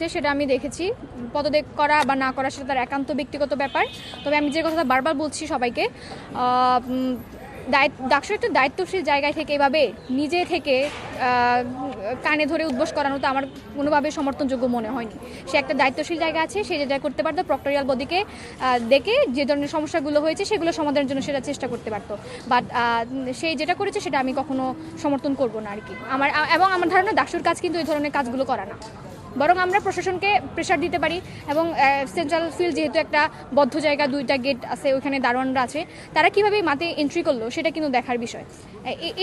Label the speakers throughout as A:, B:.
A: সেটা আমি দেখেছি। পদত্যাগ করা বা না করা সেটা তার একান্ত ব্যক্তিগত ব্যাপার। তবে আমি যে কথাটা বারবার বলছি সবাইকে, ডাকসু একটা দায়িত্বশীল জায়গায় থেকে এভাবে নিজে থেকে কানে ধরে উদ্বোস করানো তো আমার কোনোভাবে সমর্থনযোগ্য মনে হয়নি। সে একটা দায়িত্বশীল জায়গা আছে, সে যেটা করতে পারতো প্রক্টোরিয়াল বডিকে দেখে যে ধরনের সমস্যাগুলো হয়েছে সেগুলো সমাধানের জন্য সেটা চেষ্টা করতে পারতো। বাট সে যেটা করেছে সেটা আমি কখনো সমর্থন করবো না আর কি। আমার ধারণা ডাকসুর কাজ কিন্তু এই ধরনের কাজগুলো করা না, বরং আমরা প্রশাসনকে প্রেশার দিতে পারি। এবং সেন্ট্রাল ফিল্ড যেহেতু একটা বদ্ধ জায়গা, 2টা গেট আছে, ওইখানে দারোয়ানরা আছে, তারা কীভাবে মাঠে এন্ট্রি করলো সেটা কিন্তু দেখার বিষয়।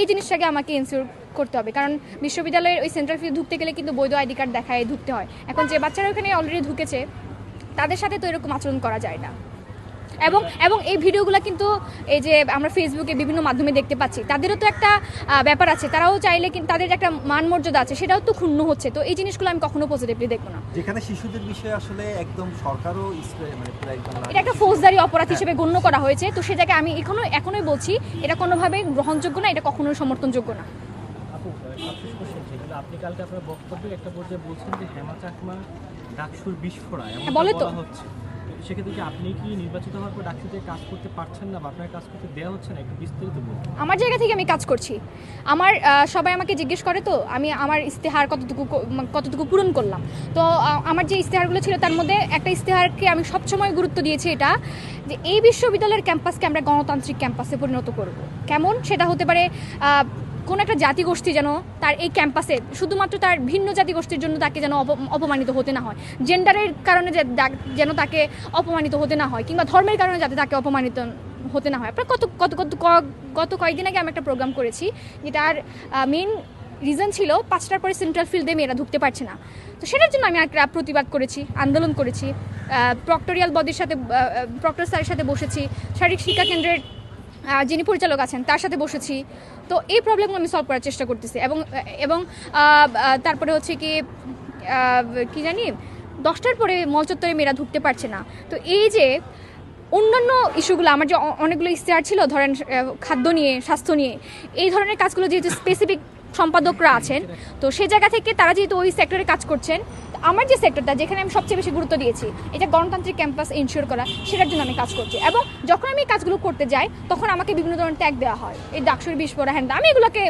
A: এই জিনিসটাকে আমাকে এনশিওর করতে হবে, কারণ বিশ্ববিদ্যালয়ের ওই সেন্ট্রাল ফিল্ড ঢুকতে গেলে কিন্তু বৈধ আইডি কার্ড দেখায় ঢুকতে হয়। এখন যে বাচ্চারা ওখানে অলরেডি ঢুকেছে তাদের সাথে তো এরকম আচরণ করা যায় না। এবং এই ভিডিওগুলো কিন্তু এই যে আমরা ফেসবুকে বিভিন্ন মাধ্যমে দেখতে পাচ্ছি, তাদেরও তো একটা ব্যাপার আছে, তারাও চাইলে কিন্তু তাদের একটা মান মর্যাদা আছে, সেটাও তো ক্ষুণ্ণ হচ্ছে। তো এই জিনিসগুলো আমি কখনো পজিটিভলি দেখবো না।
B: যেখানে শিশুদের বিষয়ে আসলে একদম সরকারও
A: এটা একটা ফৌজদারি অপরাধ হিসেবে গণ্য করা হয়েছে। তো সে জায়গায় আমি এখনোই বলছি এটা কোনোভাবে গ্রহণযোগ্য না, এটা কখনোই সমর্থনযোগ্য না।
C: আপনি কালকে আপনার বক্তব্যে একটা পর্যায়ে বলছেন যে হেমা চাকমা ডাকসুর বিস্ফোরা
A: বলে তো
C: হচ্ছে, সেক্ষেত্রে কি আপনি কি নির্বাচিত হওয়ার পর ডাকসুতে কাজ করতে পারছেন না বা আপনার কাজ করতে দেওয়া হচ্ছে না, একটু বিস্তারিত বলুন।
A: আমার জায়গা থেকে আমি কাজ করছি। সবাই আমাকে জিজ্ঞেস করে তো আমি আমার ইস্তেহার কতটুকু পূরণ করলাম। তো আমার যে ইস্তেহারগুলো ছিল তার মধ্যে একটা ইস্তেহারকে আমি সবসময় গুরুত্ব দিয়েছি, এটা যে এই বিশ্ববিদ্যালয়ের ক্যাম্পাসকে আমরা গণতান্ত্রিক ক্যাম্পাসে পরিণত করব। কেমন সেটা হতে পারে, কোনো একটা জাতিগোষ্ঠী যেন তার এই ক্যাম্পাসে শুধুমাত্র তার ভিন্ন জাতিগোষ্ঠীর জন্য তাকে যেন অপমানিত হতে না হয়, জেন্ডারের কারণে যেন তাকে অপমানিত হতে না হয়, কিংবা ধর্মের কারণে যাতে তাকে অপমানিত হতে না হয়। আপনার গত কয়েকদিন আগে আমি একটা প্রোগ্রাম করেছি যেটার মেইন রিজন ছিল 5টার পরে সেন্ট্রাল ফিল্ডে মেয়েরা ঢুকতে পারছে না। তো সেটার জন্য আমি একটা প্রতিবাদ করেছি, আন্দোলন করেছি, প্রক্টোরিয়াল বডির সাথে, প্রক্টর স্যারের সাথে বসেছি, শারীরিক শিক্ষা কেন্দ্রের যিনি পরিচালক আছেন তার সাথে বসেছি। তো এই প্রবলেমগুলো আমি সলভ করার চেষ্টা করতেছি। এবং তারপরে হচ্ছে কি জানি 10টার পরে মল চত্বরে মেয়েরা ঢুকতে পারছে না। তো এই যে অন্যান্য ইস্যুগুলো, আমার যে অনেকগুলো ইস্তেহার ছিল ধরেন খাদ্য নিয়ে, স্বাস্থ্য নিয়ে, এই ধরনের কাজগুলো যেহেতু স্পেসিফিক সম্পাদকরা আছেন, তো সেই জায়গা থেকে তারা যেহেতু ওই সেক্টরে কাজ করছেন, আমার যে সেক্টরটা যেখানে আমি সবচেয়ে বেশি গুরুত্ব দিয়েছি এটা গণতান্ত্রিক ক্যাম্পাস এনশিওর করা, সেটার জন্য আমি কাজ করছি। এবং যখন আমি এই কাজগুলো করতে যাই তখন আমাকে বিভিন্ন ধরনের ট্যাগ দেওয়া হয়, এই ডাকসুর বিস্ফোরা হ্যান্ড, আমি এগুলোকে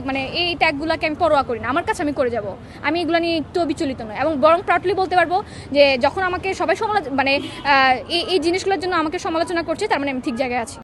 A: এই ট্যাগগুলোকে আমি পরোয়া করি না, আমার কাছে আমি করে যাব। আমি এগুলো নিয়ে একটু বিচলিত নয়, এবং বরং প্রাউডলি বলতে পারবো যে যখন আমাকে সবাই এই জিনিসগুলোর জন্য আমাকে সমালোচনা করছে, তার মানে আমি ঠিক জায়গায় আছি।